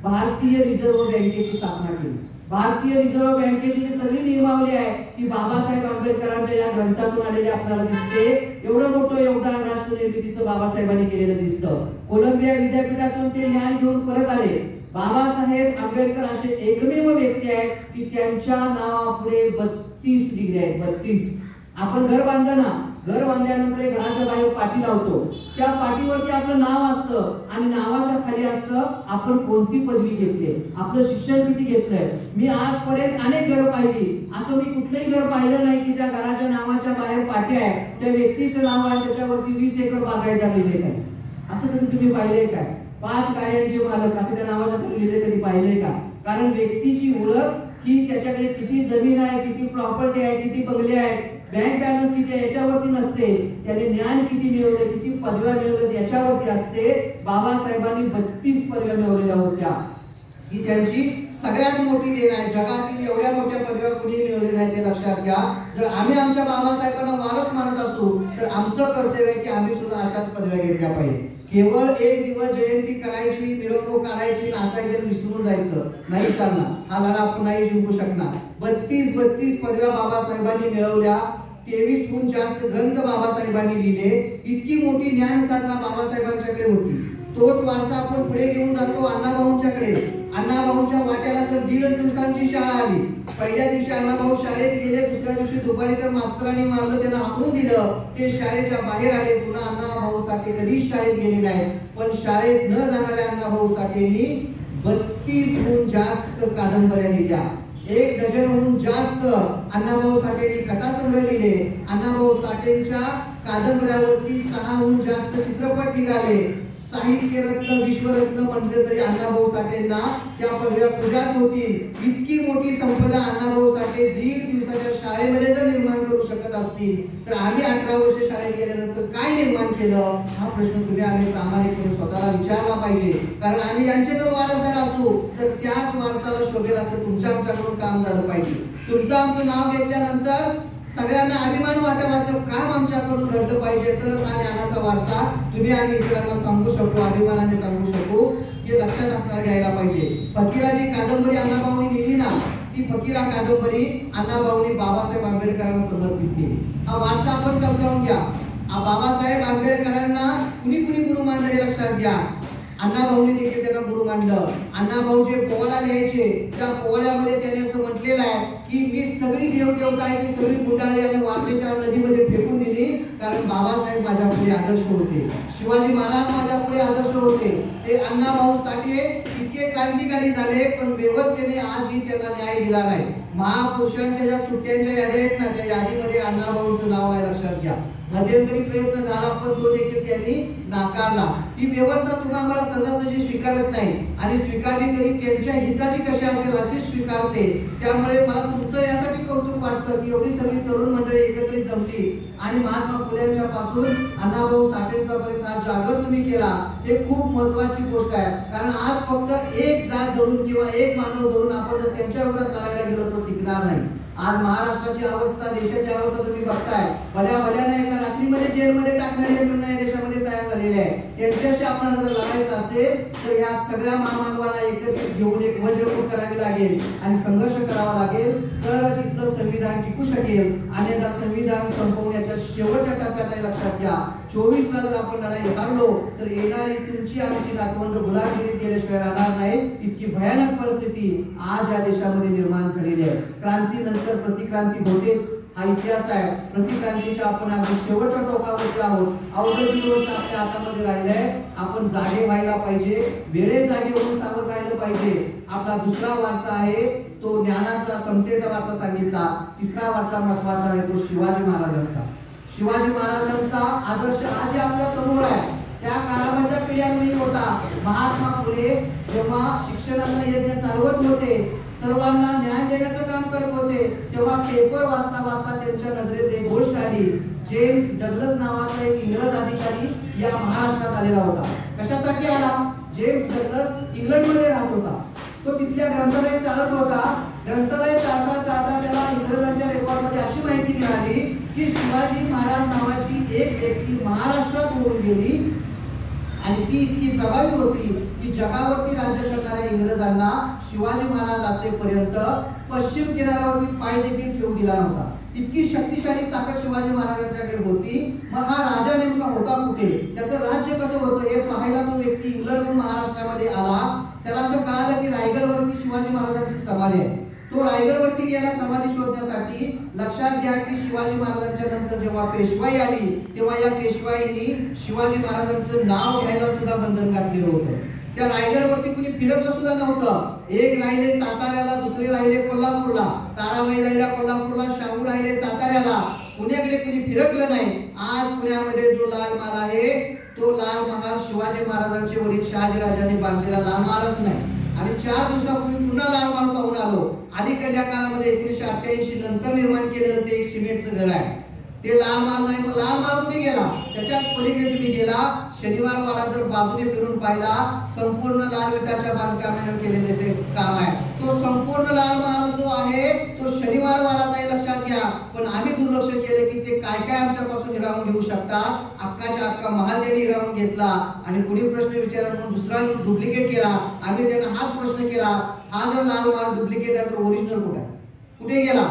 भारतीय रिझर्व्ह बँकेची स्थापना केली. भारतीय रिझर्व्ह बँकेची जी सगळी नियमावली आहे ती बाबासाहेब आंबेडकरांच्या या ग्रंथातून आलेली आपल्याला दिसते. एवढं मोठं योगदान राष्ट्र निर्मितीचं बाबासाहेबांनी केलेलं दिसतं. कोलंबिया विद्यापीठातून ते ज्ञान घेऊन परत आले. बाबासाहेब आंबेडकर असे एकमेव व्यक्ती आहेत की त्यांच्या नावापुढे 32 डिग्री आहेत. 32. आपण घर बांधलं ना, घर बांधल्यानंतर घराच्या बाहेर पाटी लावतो. त्या पाटीवरती आपलं नाव असतं आणि नावाच्या खाली असतं आपण कोणती पदवी घेतली, आपलं शिक्षण किती घेतलंय. मी आजपर्यंत अनेक घर पाहिली, असं मी कुठलंही घर पाहिलं नाही की त्या घराच्या नावाच्या बाहेर पाटी आहे, त्या व्यक्तीचं नाव आहे, त्याच्यावरती 20 एकर बागायतदार लिहिले काय. असं कधी तुम्ही पाहिलंय काय? 5 गाड्यांचे मालक असं त्या नावाच्या खाली लिहिले कधी पाहिलंय का? कारण व्यक्तीची ओळख ही त्याच्याकडे किती जमीन आहे, किती प्रॉपर्टी आहे, किती बंगले आहेत, बँक बॅलन्स किती आहे याच्यावरती नसते. त्याने ज्ञान किती मिळवले, किती पदव्या मिळवले याच्यावरती असते. बाबासाहेबांनी 32 पदव्या मिळवलेल्या होत्या ही त्यांची सगळ्यात मोठी देण आहे. जगातील एवढ्या मोठ्या पदव्या कुणी मिळवलेल्या नाही ते लक्षात घ्या. जर आम्ही आमच्या बाबासाहेबांना वारस मानत असू तर आमचं कर्तव्य आहे की आम्ही सुद्धा अशाच पदव्या घेतल्या पाहिजे. केवळ एक दिवस जयंती करायची, मिरवणूक काढायची, नाचायचं, विसरून जायचं नाही चालणार. हा लढा आपण नाही जिंकू शकणार. 32 पदव्या बाबासाहेबांनी मिळवल्या. 23हून जास्त ग्रंथ बाबासाहेबांनी लिहिले. इतकी मोठी ज्ञान साधना बाबासाहेबांच्याकडे होती. तोच वारसा आपण पुढे घेऊन जातो अण्णाभाऊंच्याकडे. अण्णाभाऊंच्या वाट्याला तर 1.5 दिवसांची शाळा आली. पहिल्या दिवशी अण्णाभाऊ शाळेत गेले, दुसऱ्या दिवशी दुपारी तर मास्तरांनी मारलं, त्यांना हाकलून दिलं. ते शाळेच्या बाहेर आले. पुन्हा अण्णाभाऊ साठे कधीच शाळेत गेले नाहीत. पण शाळेत न जाणाऱ्या अण्णाभाऊ साठेंनी 32हून जास्त कादंबऱ्या लिहिल्या. 1 डझनहून जास्त अण्णाभाऊ साठेंनी कथासंग्रह लिहिले. अण्णाभाऊ साठेंच्या कादंबऱ्यावरती 6हून जास्त चित्रपट निघाले. साहित्य रत्न, विश्वरत्न म्हटले तरी अण्णाभाऊ साठेंना त्या पदव्या पूजाच होतील. इतकी मोठी संपदा अण्णाभाऊ साठे 1.5 दिवसाच्या शाळेमध्ये जर निर्माण करू शकत असतील तर आम्ही 18 वर्ष शाळेत गेल्यानंतर काय निर्माण केलं, हा प्रश्न तुम्ही आम्ही प्रामाणिकपणे स्वतःला विचारला पाहिजे. कारण आम्ही यांचे जर वारसदार असू तर त्याच वारसाला शोभेल असं तुमच्या आमच्याकडून काम झालं पाहिजे. तुमचं आमचं नाव घेतल्यानंतर सगळ्यांना अभिमान वाटत असं काम आमच्याकडून घडलं पाहिजे. तर हा ज्ञानाचा वारसा तुम्ही आम्ही इतरांना सांगू शकू, अभिमानाने सांगू शकू, हे लक्षात आपल्याला घ्यायला पाहिजे. फकीराची कादंबरी अण्णाभाऊंनी लिहिली ना, ती फकीरा कादंबरी अण्णाभाऊंनी बाबासाहेब आंबेडकरांना समर्पित केली. हा वारसा आपण समजावून घ्या. बाबासाहेब आंबेडकरांना कुणी कुणी गुरु मानले लक्षात घ्या. अण्णाभाऊंनी देखील त्यांना गुरु मानलं. अण्णाभाऊ जे पोवाडा लिहायचे त्या पोवाड्यामध्ये त्याने असं म्हटलेलं आहे की मी सगळी देवदेवता आहे ती सगळी गुंडाळी आणि वाटेच्या नदीमध्ये फेकून दिली, कारण बाबासाहेब माझ्या पुढे आदर्श होते, शिवाजी महाराज माझ्या पुढे आदर्श होते. ते अण्णाभाऊ साठे इतके क्रांतिकारी झाले पण व्यवस्थेने आजही त्यांना न्याय दिला नाही. महापुरुषांच्या ज्या सुट्ट्यांच्या याद्या आहेत ना, त्या यादीमध्ये अण्णाभाऊंचं नाव आहे, लक्षात घ्या. मध्यंतरी प्रयत्न झाला पण तो देखील त्यांनी नाकारला. ही व्यवस्था तुम्हाला सहजासहजी स्वीकारत नाही आणि स्वीकारली तरी त्यांच्या हिताची कशी असेल अशी स्वीकारते. त्यामुळे मला तुमचं यासाठी कौतुक वाटतं की एवढी सगळी तरुण मंडळी एकत्रित जमली आणि महात्मा फुलेंच्या पासून अण्णाभाऊ साठेंचा पर्यंत हा जागर तुम्ही केला, हे खूप महत्वाची गोष्ट आहे. कारण आज फक्त एक जात धरून किंवा एक मानव धरून आपण जर त्यांच्या विरोधात लढायला गेलो तर टिकणार नाही. आज महाराष्ट्राची अवस्था, देशाची अवस्था तुम्ही बघताय. भल्याने एका रात्रीमध्ये जेलमध्ये टाकणारे यंत्रणा देशामध्ये तयार झालेले आहे. त्यांच्याशी आपल्याला जर लढायचं असेल तर या सगळ्या महामानवांना एकत्रित घेऊन एक वज्रमुठ करावी लागेल आणि संघर्ष करावा लागेल, तरच इथलं संविधान टिकू शकेल. आणि संविधान संपवण्याच्या शेवटच्या टप्प्यात आहे, लक्षात घ्या. 24 ला जर आपण लढाई हारलो तर येणारी तुमची आमची नातवंड गुलामगिरीत गेल्याशिवाय राहणार नाही. इतकी भयानक परिस्थिती आज या देशामध्ये निर्माण झालेली आहे. क्रांतीनंतर प्रतिक्रांती होतेच, हा इतिहास आहे. प्रतिक्रांतीच्या आपण आज शेवटच्या टोकावरती आहोत. अवघड दिवस आपल्या हातामध्ये राहिलाय. आपण जागे व्हायला पाहिजे, वेळेत जागे होऊन सावध राहिलं पाहिजे. आपला दुसरा वारसा आहे तो ज्ञानाचा, समतेचा वारसा सांगितला. तिसरा वारसा महत्वाचा आहे तो शिवाजी महाराजांचा. शिवाजी महाराजांचा आदर्श आज आपल्या समोर आहे. त्या काळामधल्या पिढ्यांनी होता. महात्मा फुले जेव्हा शिक्षणाचा यज्ञ चालवत होते, सर्वांना ज्ञान देण्याचं काम करत होते, तेव्हा पेपर वाचता वाचता त्यांच्या नजरेत एक गोष्ट आली. जेम्स डग्लस नावाचा एक इंग्रज अधिकारी या महाराष्ट्रात आलेला होता. कशासाठी आला? जेम्स डग्लस इंग्लंडमध्ये राहत होता. तो तिथल्या ग्रंथालय चालत होता. ग्रंथालय चालता चालता त्याला इंग्रजांच्या रेकॉर्डमध्ये अशी माहिती मिळाली की शिवाजी महाराज नावाची एक व्यक्ती महाराष्ट्रात होऊन गेली आणि ती इतकी प्रभावी होती की जगावरती राज्य करणाऱ्या इंग्रजांना शिवाजी महाराज असेपर्यंत पश्चिम किनाऱ्यावरती पाय देखील ठेवू दिला नव्हता. इतकी शक्तिशाली ताकद शिवाजी महाराजांच्याकडे होती. मग हा राजा नेमका होता कुठे, त्याचं राज्य कसं होतं हे पाहायला तो व्यक्ती इंग्लंडहून महाराष्ट्रामध्ये आला. त्याला असं कळालं की रायगडवरती शिवाजी महाराजांची समाधी आहे. तो रायगडवरती गेला समाधी शोधण्यासाठी. लक्षात घ्या की शिवाजी महाराजांच्या नंतर जेव्हा पेशवाई आली तेव्हा या पेशवाईंनी शिवाजी महाराजांचं नाव घ्यायला सुद्धा बंधन घातलेलं होतं. त्या रायगडवरती कुणी फिरकलं सुद्धा नव्हतं. एक राहिले साताऱ्याला, दुसरे राहिले कोल्हापूरला, ताराबाई राहिल्या कोल्हापूरला, शाहू राहिले साताऱ्याला. पुण्याकडे कुणी फिरकलं नाही. आज पुण्यामध्ये जो लाल महाल आहे तो लाल महाल शिवाजी महाराजांचे वडील शहाजीराजांनी बांधलेला लाल महालच नाही. आणि 4 दिवसापूर्वी पुन्हा लाल महाल पाहून आलो. अलीकडल्या काळामध्ये 1988 नंतर निर्माण केलेलं ते एक सिमेंटचं घर आहे. ते लाल महाल नाही. मग लाल महाल कुठे गेला? त्याच्याच पलीकडे तुम्ही गेला, शनिवार वाडा जर बाजूने फिरून पाहिला, संपूर्ण लाल विटाच्या बांधकामाने केलेले ते काम आहे. तो संपूर्ण लाल महाल जो आहे तो शनिवार वाडाचा आहे, लक्षात घ्या. पण आम्ही दुर्लक्ष केले की ते काय काय आमच्यापासून हिरावून घेऊ शकतात. अख्खाच्या अख्खा महाल त्यांनी हिरावून घेतला आणि पुढे प्रश्न विचारला म्हणून दुसरा डुप्लिकेट केला. आम्ही त्यांना हाच प्रश्न केला, हा जर लाल महाल डुप्लिकेट आहे तर ओरिजिनल कुठे आहे, कुठे गेला?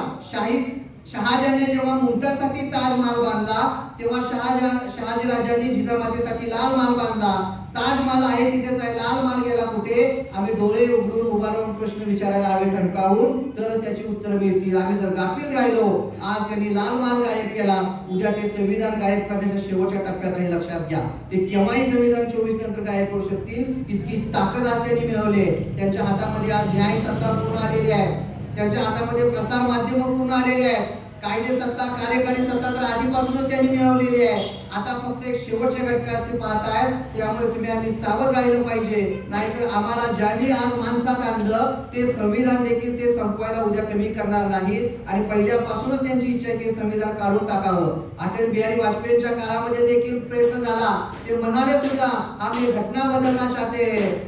शहाजहानने जेव्हा मुमताजसाठी ताजमहाल बांधला तेव्हा शहाजीराजांनी जिजामातेसाठी लाल महाल बांधला. ताजमहाल आहे तिथेच आहे, लाल महाल गेला कुठे? आम्ही डोळे उघडून उभा राहून प्रश्न विचारायला हवे ठणकावून, तर त्याची उत्तर मिळतील. आम्ही जर गाफील राहिलो, आज त्यांनी लाल महाल गायब केला, उद्या ते संविधान गायब करण्याच्या शेवटच्या टप्प्यात आहे, लक्षात घ्या. ते केव्हाही संविधान 24 नंतर गायब करू शकतील, इतकी ताकद आज त्यांनी मिळवली. त्यांच्या हातामध्ये आज न्याय सत्ता पूर्ण आलेली आहे. त्यांच्या हातामध्ये प्रसार माध्यम पूर्ण आलेले आहेत. कायदे सत्ता, कार्यकारी सत्ता तर आधीपासूनच त्यांनी मिळवलेली आहे. आता फक्त एक शेवटच्या घटकात ते पाहताय. त्यामुळे तुम्ही आम्ही सावध राहिलं पाहिजे, नाहीतर आम्हाला ज्यांनी आज माणसात आणलं ते संविधान देखील ते संपवायला उद्या कमी करणार नाहीत. आणि पहिल्यापासूनच त्यांची इच्छा आहे की संविधान काढून टाकावं. अटल बिहारी वाजपेयींच्या काळामध्ये देखील प्रयत्न झाला. ते म्हणाले सुद्धा आम्ही घटना बदलना चाहते,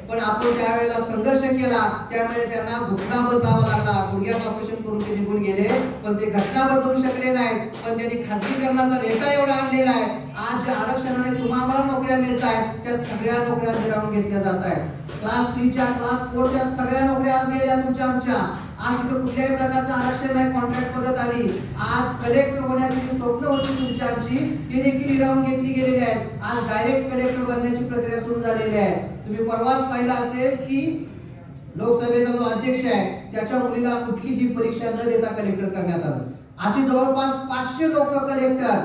पण आपण त्यावेळेला संघर्ष केला, त्यामुळे त्यांना घटना बदलावा लागला. गुडघ्यात ऑपरेशन करून ते निघून गेले, पण ते घटना बदलू शकले नाहीत. पण त्यांनी खासगीकरणाचा रेटा एवढा आणलेला आहे. आज ज्या आरक्षणाने तुम्हाला नोकऱ्या मिळत आहेत त्या सगळ्या नोकऱ्या हिरावून घेतल्या जात आहेत. क्लास 3च्या, क्लास 4च्या सगळ्या नोकऱ्या आज गेल्या तुमच्या आमच्या. आज इथं कुठल्याही प्रकारचं आरक्षण नाही, कॉन्ट्रॅक्ट पद्धत आली. आज कलेक्टर होण्याची जी स्वप्न होती तुमच्या आमची ती देखील हिरावून घेतली गेलेली आहेत. आज डायरेक्ट कलेक्टर बनण्याची प्रक्रिया सुरू झालेली आहे. तुम्ही परवाच पाहिलं असेल की लोकसभेचा जो अध्यक्ष आहे त्याच्या मुलीला कुठलीही परीक्षा न देता कलेक्टर करण्यात आलं. अशी जवळपास 500 लोक कलेक्टर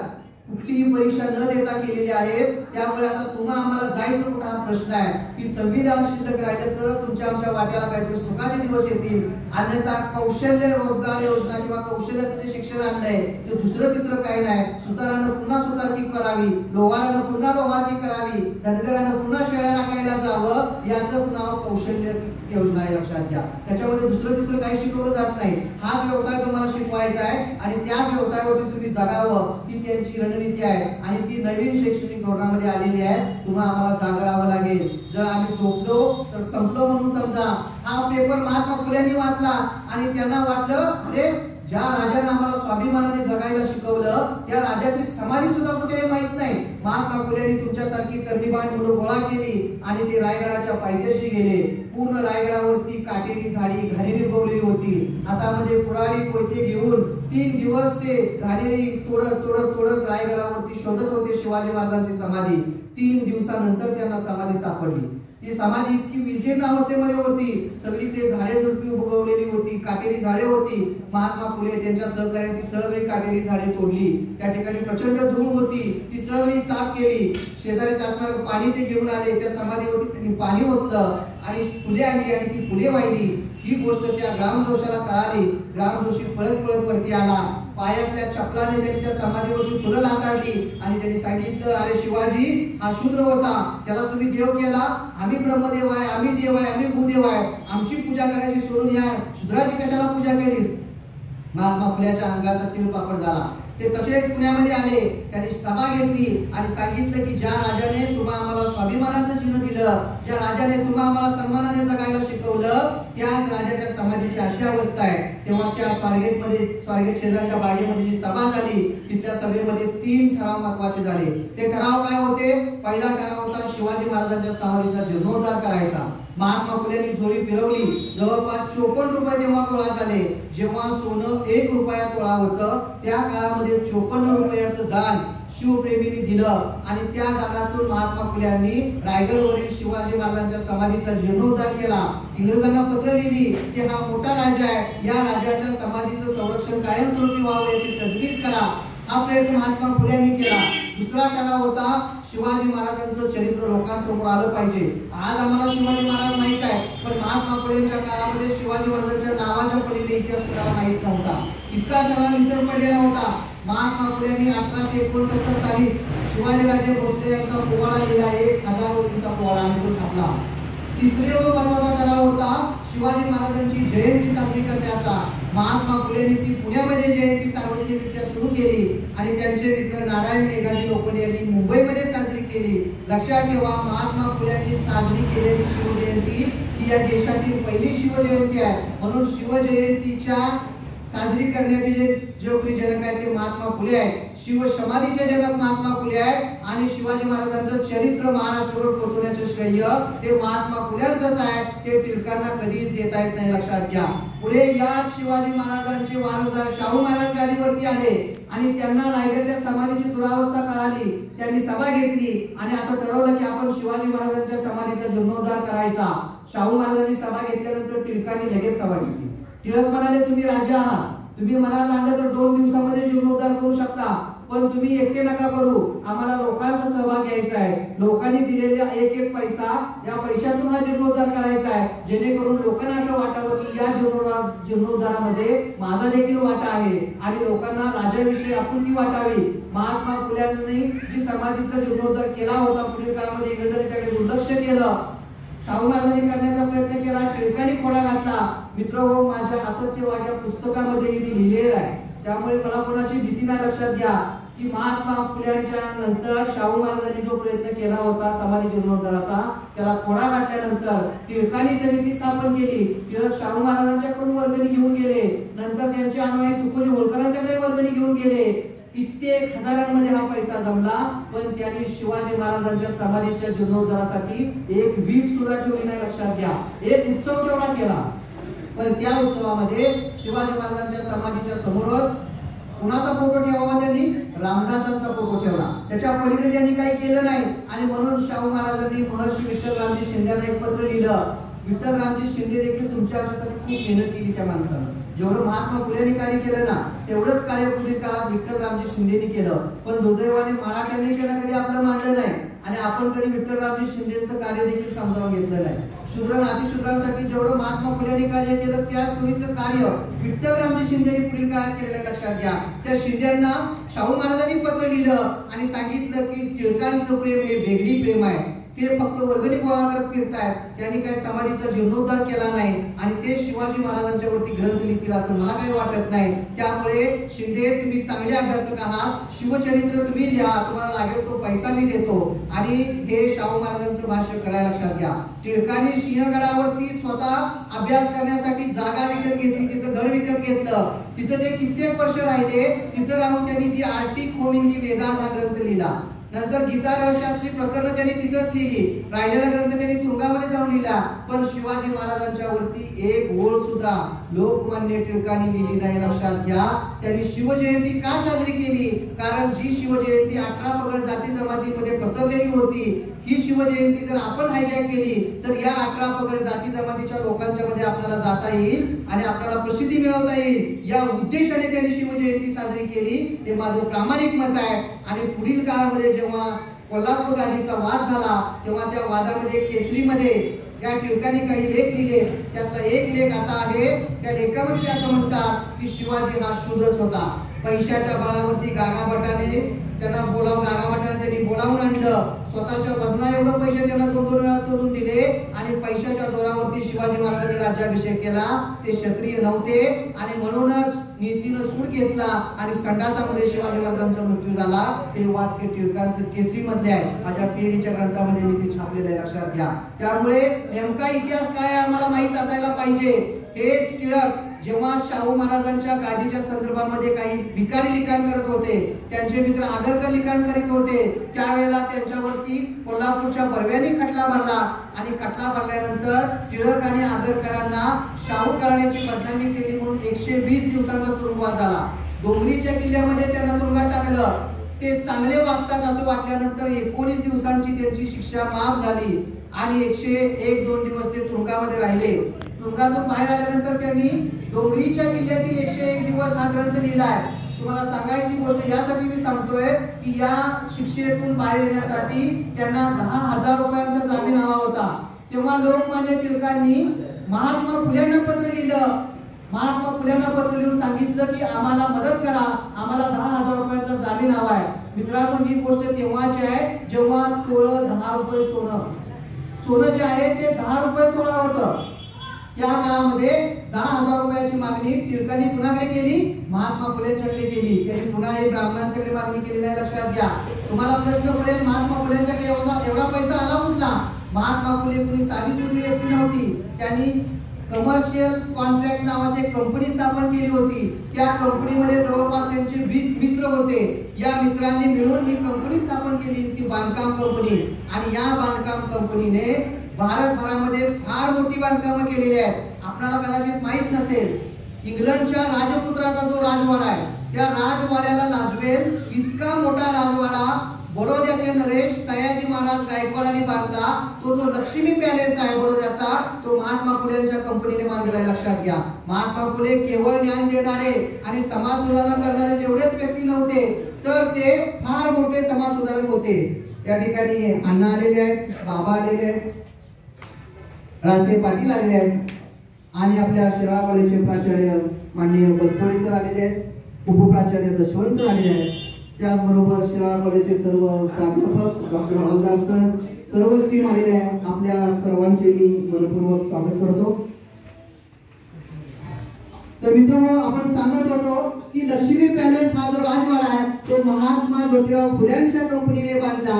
कुठलीही परीक्षा न देता केलेली आहेत. त्यामुळे आता तुम्हाला आम्हाला जायचं कुठं हा प्रश्न आहे की संविधान शिल्लक राहिलं तर तुमच्या आमच्या वाट्याला काहीतरी सुखाचे दिवस येतील. अन्यथा कौशल्य रोजगार योजना किंवा कौशल्याचं जे शिक्षण आणलंय ते दुसरं तिसरं काही नाही. सुतारानं पुन्हा सुतारकी करावी, लोहारानं पुन्हा लोहारकी करावी, धनगरानं पुन्हा शेळ्या राखायला जावं, याचंच नाव कौशल्य योजना आहे, लक्षात घ्या. त्याच्यामध्ये दुसरं तिसरं काही शिकवलं जात नाही. हाच व्यवसाय तुम्हाला शिकवायचा आहे आणि त्याच व्यवसायावरती तुम्ही जगावं ही त्यांची रणनीती आहे आणि ती नवीन शैक्षणिक धोरणामध्ये आलेली आहे. तुम्हाला आम्हाला जागा राहावं लागेल. जर आम्ही झोपलो तर संपलो म्हणून समजा. हा पेपर महात्मा फुलेंनी वाचला आणि त्यांना वाटलं अरे ज्या राजाने आम्हाला स्वाभिमानाने जगायला शिकवलं त्या राजाची समाधी सुद्धा कुठे माहित नाही. महात्मा फुलेंनी तुमच्यासारखी तरणीबाण मुलं गोळा केली आणि ते रायगडाच्या पायथ्याशी गेले. पूर्ण रायगडावरती काटेरी झाडी घाणेरी उगवलेली होती. हातामध्ये कुऱ्हाडी कोयते घेऊन 3 दिवस ते घाणेरी तोडत रायगडावरती शोधत होते शिवाजी महाराजांची समाधी. 3 दिवसानंतर त्यांना समाधी सापडली. ती समाधी इतकी विजीर्ण अवस्थेमध्ये होती, सगळी ते झाडे झुडपी उगवलेली होती, काटेरी झाडे होती. महात्मा फुले त्यांच्या सहकार्याने ती सगळी काटेरी झाडे तोडली. त्या ठिकाणी प्रचंड धूळ होती, ती सगळी साफ केली. शेजारी असणारं पाणी ते घेऊन आले, त्या समाधीवरती त्यांनी पाणी ओतलं आणि फुले आणली आणि ती फुले वाहिली. ही गोष्ट त्या ग्रामजोशाला कळाली. ग्रामजोशी पळत वरती आला. पायातल्या चपलाने त्यांनी त्या समाधीवरची फुलं लाताडली आणि त्यांनी सांगितलं, अरे शिवाजी हा शूद्र होता, त्याला तुम्ही देव केला, आम्ही ब्रह्मदेव आहे, आम्ही देव आहे, आम्ही भूदेव आहे, आमची पूजा करायची सोडून या शूद्राची कशाला पूजा केलीस? महात्मा फुल्याच्या अंगाचा तिळपापड झाला. ते तसेच पुण्यामध्ये आले, त्यांनी सभा घेतली आणि सांगितलं की ज्या राजाने तुम्हा आम्हाला स्वाभिमानाचं चिन्ह दिलं, ज्या राजाने तुम्हा आम्हाला सन्मानाने जगायला शिकवलं, त्याच राजाच्या समाधीची अशी अवस्था आहे. तेव्हा त्या स्वारगेट शेजारच्या बागेमध्ये जी सभा झाली, तिथल्या सभेमध्ये 3 ठराव महत्वाचे झाले. ते ठराव काय होते? पहिला ठराव होता शिवाजी महाराजांच्या समाधीचा जीर्णोद्धार करायचा. महात्मा फुलेंनी झोळी फिरवली, जवळपास 54 रुपये तेव्हा तोळा झाले. जेव्हा सोनं 1 रुपया तोळा होतं, त्या काळामध्ये 54 रुपयाचं दान शिवप्रेमींनी दिलं आणि त्या दानातून महात्मा फुल्यांनी रायगडवरील शिवाजी महाराजांच्या समाधीचा जीर्णोद्धार केला. इंग्रजांना पत्र लिहिली की हा मोठा राजा आहे, या राजाच्या समाधीचं संरक्षण कायमस्वरूपी व्हावं याची तजवीज करा. हा प्रयत्न महात्मा फुल्यांनी केला. दुसरा ठराव होता शिवाजी महाराजांचं चरित्र लोकांसमोर आलं पाहिजे. आज आम्हाला शिवाजी महाराज माहित आहे, पण महात्मा फुलेंच्या काळामध्ये शिवाजी महाराजांच्या नावाच्या पलीकडे इतिहास कुणाला माहित नव्हता. इतका सगळा विसर पडलेला होता. महात्मा फुलेंनी 1869 साली शिवाजीराजे भोसले यांचा पोवाडा लिहिला, 1000 ओळींचा पोवाडा, आणि तो छापला. तिसरा जो महत्त्वाचा ठराव होता शिवाजी महाराजांची जयंती साजरी करण्याचा. महात्मा फुलेंनी ती पुण्यामध्ये जयंती सार्वजनिकरित्या सुरू केली आणि त्यांचे मित्र नारायण मेघाजी लोखंडे यांनी मुंबईमध्ये साजरी केली. लक्षात ठेवा, महात्मा फुलेंनी साजरी केलेली शिवजयंती ही या देशातील पहिली शिवजयंती आहे. म्हणून शिवजयंतीच्या साजरी करण्याचे जे कोणी जनक आहेत ते महात्मा फुले आहेत. शिवसमाधीचे जनक महात्मा फुले आहेत आणि शिवाजी महाराजांचं चरित्र महाराष्ट्रावर पोहोचवण्याचे श्रेय ते महात्मा फुल्यांचंच आहे. ते टिळकांना कधीच देता येत नाही, लक्षात घ्या. पुढे याच शिवाजी महाराजांचे वारसदार शाहू महाराज गादीवरती आले आणि त्यांना रायगडच्या समाधीची दुरावस्था कळाली. त्यांनी सभा घेतली आणि असं ठरवलं की आपण शिवाजी महाराजांच्या समाधीचा जीर्णोद्धार करायचा. शाहू महाराजांनी सभा घेतल्यानंतर टिळकांनी लगेच सभा घेतली. टिळक म्हणाले, तुम्ही राजे आहात, तुम्ही मनाला आणलं तर 2 दिवसामध्ये जीर्णोद्धार करू शकता, पण तुम्ही एकटे नका करू, आम्हाला लोकांचा सहभाग घ्यायचा आहे. लोकांनी दिलेला एक पैसा, या पैशातून हा जीर्णोद्धार करायचा आहे, जेणेकरून लोकांना असं वाटावं की या जीर्णोद्धारामध्ये माझा देखील वाटा आहे आणि लोकांना राजाविषयी आपुलकी वाटावी. महात्मा फुल्यांनी जी समाधीचा जीर्णोद्धार केला होता, पुढील काळामध्ये इंग्रजांनी त्याकडे दुर्लक्ष केलं. शाहू महाराजांनी करण्याचा प्रयत्न केला, टिळकांनी खोडा घातला. मित्रहो, माझ्या असत्यवाद या पुस्तकामध्ये मी लिहिलेलं आहे, त्यामुळे मला कोणाची भीती नाही. लक्षात घ्या की महात्मा फुल्यांच्या नंतर शाहू महाराजांनी जो प्रयत्न केला होता समाधी जीर्णोद्धाराचा, त्याला खोडा घातल्यानंतर टिळकांनी समिती स्थापन केली. टिळक शाहू महाराजांच्याकडून वर्गणी घेऊन गेले, नंतर त्यांचे अनुयायी तुकोजी होळकरांच्याकडे वर्गणी घेऊन गेले. कित्येक हजारांमध्ये हा पैसा जमला, पण त्यांनी शिवाजी महाराजांच्या समाधीच्या जीर्णोद्धारासाठी एक वीट सुद्धा ठेवली नाही. लक्षात घ्या, एक उत्सव तेवढा केला, पण त्या उत्सवामध्ये शिवाजी महाराजांच्या समाधीच्या समोरच कुणाचा फोटो ठेवावा? त्यांनी रामदासांचा फोटो ठेवला. त्याच्या पलीकडे त्यांनी काही केलं नाही आणि म्हणून शाहू महाराजांनी महर्षी विठ्ठलरामजी शिंदेला एक पत्र लिहिलं. विठ्ठलरामजी शिंदे देखील तुमच्यासाठी खूप मेहनत केली. त्या माणसानं जेवढं महात्मा फुलेंनी कार्य केलं ना, तेवढंच कार्य पुढील काळात विठ्ठलरामजी शिंदेनी केलं. पण दुर्दैवाने मराठ्यांनी त्याला कधी आपलं मानलं नाही आणि आपण कधी विठ्ठलरामजी शिंदेचं कार्य देखील समजावून घेतलं नाही. शूद्र अतिशूद्रांसाठी जेवढं महात्मा फुलेंनी कार्य केलं, त्याच पुढीचं कार्य विठ्ठलरामजी शिंदेनी पुढील काळात केलेलं. लक्षात घ्या, त्या शिंदेंना शाहू महाराजांनी पत्र लिहिलं आणि सांगितलं की टिळकांचं प्रेम हे वेगळी प्रेम आहे, ते फक्त वर्गणी गोळा करत फिरतायत, त्यांनी काही समाधीचा जीर्णोद्धार केला नाही आणि ते शिवाजी महाराजांच्या वरती ग्रंथ लिहितील असं मला काही वाटत नाही. त्यामुळे शिंदे, तुम्ही चांगले अभ्यासक आहात, शिवचरित्र तुम्ही लिहा, तुम्हाला लागेल तो पैसा मी देतो आणि हे शाहू महाराजांचं भाष्य करायला. लक्षात घ्या, टिळकांनी सिंहगडावरती स्वतः अभ्यास करण्यासाठी जागा विकत घेतली, तिथं घर विकत घेतलं, तिथं ते कित्येक वर्ष राहिले. तिथं राहून त्यांनी ती आर्टिक होमिंदी वेदांत हा ग्रंथ लिहिला. नंतर गीता रहस्याची प्रकरण त्यांनी तिथंच लिहिली. राहिलेला ग्रंथ त्यांनी तुरुंगामध्ये जाऊन लिहिला, पण शिवाजी महाराजांच्या वरती एक ओळ सुद्धा लोकमान्य टिळकांनी लिहिली नाही. लक्षात घ्या, त्यांनी शिवजयंती का साजरी केली? कारण जी शिवजयंती 18 पगड जाती जमातीमध्ये पसरलेली होती, ही शिवजयंती जर आपण हायजॅक केली तर या 18 पगड जाती जमातीच्या लोकांच्या मध्ये आपल्याला जाता येईल आणि आपल्याला प्रसिद्धी मिळवता येईल. या उद्देशाने त्यांनी शिवजयंती साजरी केली, हे माझं प्रामाणिक मत आहे. आणि पुढील काळामध्ये जेव्हा कोल्हापूर गादीचा वाद झाला, तेव्हा त्या वादामध्ये केसरीमध्ये या टिळकांनी काही लेख लिहिले. त्यातला एक लेख असा आहे, त्या लेखामध्ये ते असं म्हणतात की शिवाजी हा शूद्रच होता, पैशाच्या बळावरती गागाभटाने त्यांना गागाभटाने त्यांनी बोलावून आणलं, स्वतःच्या वजना एवढं पैसे त्यांना 2-2 वेळा तोडून दिले आणि पैशाच्या जोरावरती शिवाजी महाराजांनी राज्याभिषेक केला. ते क्षत्रिय नव्हते आणि म्हणूनच नीतीनं सूड घेतला आणि संडासामध्ये शिवाजी महाराजांचा मृत्यू झाला. हे वाक्य टिळकांचं केसरी मधले आहे, माझ्या पीएचडीच्या ग्रंथामध्ये मी ते छापलेलं आहे, लक्षात घ्या. त्यामुळे नेमका इतिहास काय आम्हाला माहित असायला पाहिजे. हेच टिळक जेव्हा शाहू महाराजांच्या गादीच्या संदर्भामध्ये काही भिकारी लिखाण करत होते, त्यांचे मित्र आगरकर लिखाण करीत होते, त्यावेळेला त्यांच्यावरती कोल्हापूरच्या बर्व्यांनी खटला भरला आणि खटला भरल्यानंतर टिळक आणि आगरकरांना शाहू घराण्याची बदनामी केली म्हणून 120 दिवसांचा तुरुंगवास झाला. डोंगरीच्या किल्ल्यामध्ये त्यांना तुरुंगात टाकलं. ते चांगले वागतात असं वाटल्यानंतर 19 दिवसांची त्यांची शिक्षा माफ झाली आणि 101-2 दिवस ते तुरुंगामध्ये राहिले. तुरुंगातून बाहेर आल्यानंतर त्यांनी डोंगरीच्या किल्ल्यातील 101 दिवस हा ग्रंथ लिहिलाय. तुम्हाला सांगायची गोष्ट यासाठी मी सांगतोय की या शिक्षेतून बाहेर येण्यासाठी त्यांना 10,000 रुपयांचा जामीन हवा होता. तेव्हा लोकमान्य टिळकांनी महात्मा फुलेंना पत्र लिहिलं. महात्मा फुलेंना पत्र लिहून सांगितलं की आम्हाला मदत करा, आम्हाला 10,000 रुपयांचा जामीन हवा आहे. मित्रांनो, ही गोष्ट तेव्हाची आहे जेव्हा तोळं 10 रुपये सोनं जे आहे ते 10 रुपये तोळा होतं. त्या काळामध्ये 10,000 रुपयाची मागणी टिळकांनी कुणाकडे केली? महात्मा फुलेंच्याकडे केली. त्यांनी पुन्हा हे ब्राह्मणांच्याकडे मागणी केली नाही, लक्षात घ्या. तुम्हाला प्रश्न पडेल महात्मा फुलेंच्याकडे एवढा पैसा आला कुठला? महात्मा फुले कुणी साधीसुधी व्यक्ती नव्हती. त्यांनी कमर्शियल कॉन्ट्रॅक्ट नावाची कंपनी स्थापन केली होती. त्या कंपनीमध्ये जवळपास त्यांचे 20 मित्र होते. या मित्रांनी मिळून ही कंपनी स्थापन केली, ती बांधकाम कंपनी. आणि या बांधकाम कंपनीने भारतभरामध्ये फार मोठी बांधकामं केलेली आहेत. आपल्याला कदाचित माहित नसेल, इंग्लंडच्या राजपुत्राचा जो राजवाडा आहे त्या राजवाड्याला लाजवेल इतका मोठा राजवाडा बडोद्याचे नरेश सयाजी महाराज गायकवाडांनी बांधला. तो जो लक्ष्मी पॅलेस आहे बडोद्याचा, तो महात्मा फुलेंच्या कंपनीने बांधलेला आहे, लक्षात घ्या. महात्मा फुले केवळ ज्ञान देणारे आणि समाज सुधारणा करणारे जेवढेच व्यक्ती नव्हते, तर ते फार मोठे समाज सुधारक होते. त्या ठिकाणी अण्णा आलेले आहेत, बाबा आलेले आहेत, राजश्री पाटील आलेले आहेत आणि आपल्या शिराळा कॉलेजचे प्राचार्य माननीय बनसोडे सर आलेले आहेत, उपप्राचार्य दशवंत सर आलेले आहेत. त्याचबरोबर शिराळा कॉलेजचे सर्व प्राध्यापक डॉक्टर हवालदार सर, सर्वच टीम आलेले आहे. आपल्या सर्वांचे मी मनपूर्वक स्वागत करतो. तर मित्रांनो, आपण सांगत होतो की लक्ष्मी पॅलेस हा जो राजवाडा आहे तो महात्मा ज्योतिराव फुल्यांच्या कंपनीने बांधला.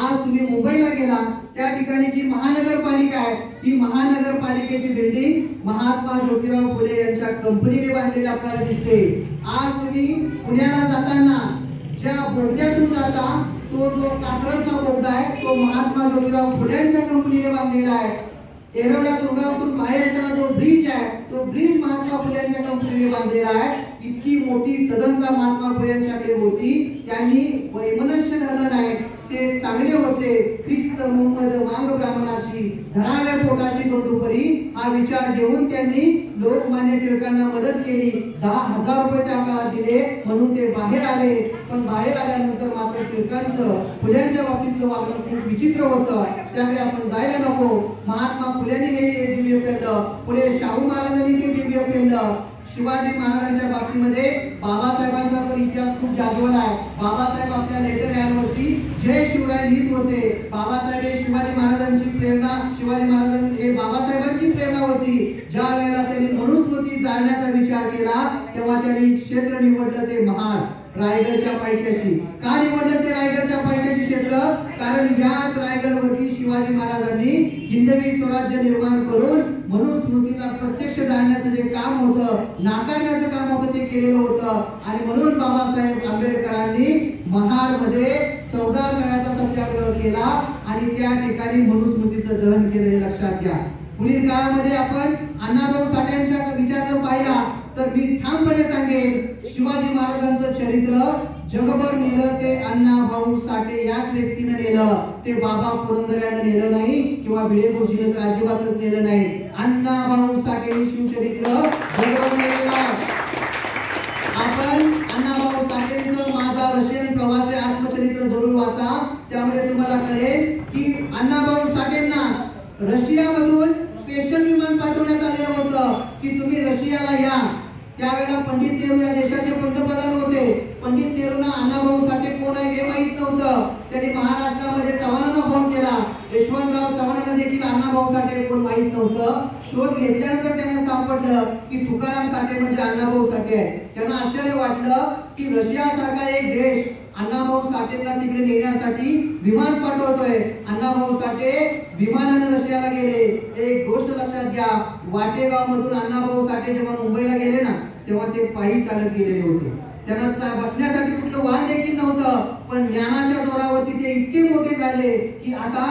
आज तुम्ही मुंबईला गेला, त्या ठिकाणी जी महानगरपालिका आहे, ही महानगरपालिकेची बिल्डिंग महात्मा ज्योतिराव फुले यांच्या कंपनीने बांधलेली आपल्याला दिसते. आज तुम्ही पुण्याला जाताना ज्या बोगद्यातून जाता, तो जो कात्रजचा बोगदा आहे तो महात्मा ज्योतिराव फुल्यांच्या कंपनीने बांधलेला आहे. एरवड्या तुरुंगातून बाहेर येताना जो ब्रिज आहे तो ब्रिज महात्मा फुल्यांच्या कंपनीने बांधलेला आहे. इतकी मोठी सदनता महात्मा फुल्यांच्याकडे होती. त्यांनी वैमनस्य झालं नाही, ते चांगले होते. ख्रिस्त मोहम्मद मांग ब्राह्मणाशी धराव्या पोटाशी बंधुपरी हा विचार घेऊन त्यांनी लोकमान्य टिळकांना मदत केली. 10,000 रुपये त्या काळात दिले म्हणून ते बाहेर आले. पण बाहेर आल्यानंतर मात्र टिळकांचं फुल्यांच्या बाबतीतलं वागणं खूप विचित्र होतं. त्यामुळे आपण जायला नको. महात्मा फुल्यांनी हे दिव्य पेललं, पुढे शाहू महाराजांनी ते दिव्य पेललं. शिवाजी महाराजांच्या बाबतीमध्ये बाबासाहेबांचा तर इतिहास खूप जाज्वल आहे. बाबासाहेब आपल्या लेटर यावरती जय शिवराय लिहित होते. बाबासाहेब हे शिवाजी महाराजांची प्रेरणा, शिवाजी महाराज हे बाबासाहेबांची प्रेरणा होती. ज्या वेळेला त्यांनी मनुस्मृती जाळण्याचा विचार केला तेव्हा त्यांनी क्षेत्र निवडलं ते महाड, रायगडच्या पायथ्याशी. का निवडलं ते रायगडच्या पायथ्याशी क्षेत्र? कारण याच रायगडवरती शिवाजी महाराजांनी हिंदवी स्वराज्य निर्माण करून मनुस्मृतीला प्रत्यक्ष जाणण्याचं जे काम होतं, नाकारण्याचं काम होतं, ते केलेलं होतं. आणि म्हणून बाबासाहेब आंबेडकरांनी महाडमध्ये 14 तळ्याचा सत्याग्रह केला आणि त्या ठिकाणी मनुस्मृतीचं दहन केलं, हे लक्षात घ्या. पुढील काळामध्ये आपण अण्णाभाऊ साठ्यांचा विचार जर पाहिला तर मी ठामपणे सांगेन, शिवाजी महाराजांचं चरित्र जगभर नेलं ते अण्णाभाऊ साठे याच व्यक्तीने नेलं. ते बाबा पुरंदऱ्याने नेलं नाही किंवा भिडे गुरुजीने तर अजिबातच नेलं नाही. अण्णाभाऊ साठेंनी शिवचरित्र जगभर नेलं. आपण अण्णाभाऊ साठेंचं माझा रशियन प्रवासी आत्मचरित्र जरूर वाचा. त्यामध्ये तुम्हाला कळेल की अण्णाभाऊ साठेंना रशियामधून स्पेशल विमान पाठवण्यात आलेलं होतं की तुम्ही रशियाला या. त्यावेळेला पंडित नेहरू या देशाचे पंतप्रधान होते. पंडित नेहरूंना अण्णाभाऊ साठे कोण आहे हे माहित नव्हतं. त्यांनी महाराष्ट्रामध्ये चव्हाणांना फोन केला. यशवंतराव चव्हाणांना देखील अण्णाभाऊ साठे कोण माहित नव्हतं. शोध घेतल्यानंतर त्यांना सापडलं की तुकाराम साठे म्हणजे अण्णाभाऊ साठे आहे. त्यांना आश्चर्य वाटलं की रशिया सारखा एक देश अण्णाभाऊ साठेंना तिकडे नेण्यासाठी विमान पाठवतोय. अण्णाभाऊ साठे विमानाने रशियाला गेले. एक गोष्ट लक्षात घ्या, वाटेगाव मधून अण्णाभाऊ साठे जेव्हा मुंबईला गेले ना तेव्हा ते पायी चालत गेलेले होते. त्यांना बसण्यासाठी कुठलं वाहन देखील नव्हतं. पण ज्ञानाच्या जोरावरती ते इतके मोठे झाले की आता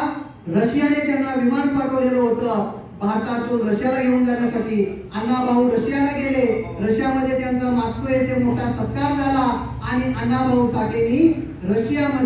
रशियाने त्यांना विमान पाठवलेलं होतं भारतातून रशियाला घेऊन जाण्यासाठी. अण्णाभाऊ रशियाला गेले. रशियामध्ये त्यांचा मॉस्को येथे मोठा सत्कार झाला आणि अण्णाभाऊ साठेंनी रशियामध्ये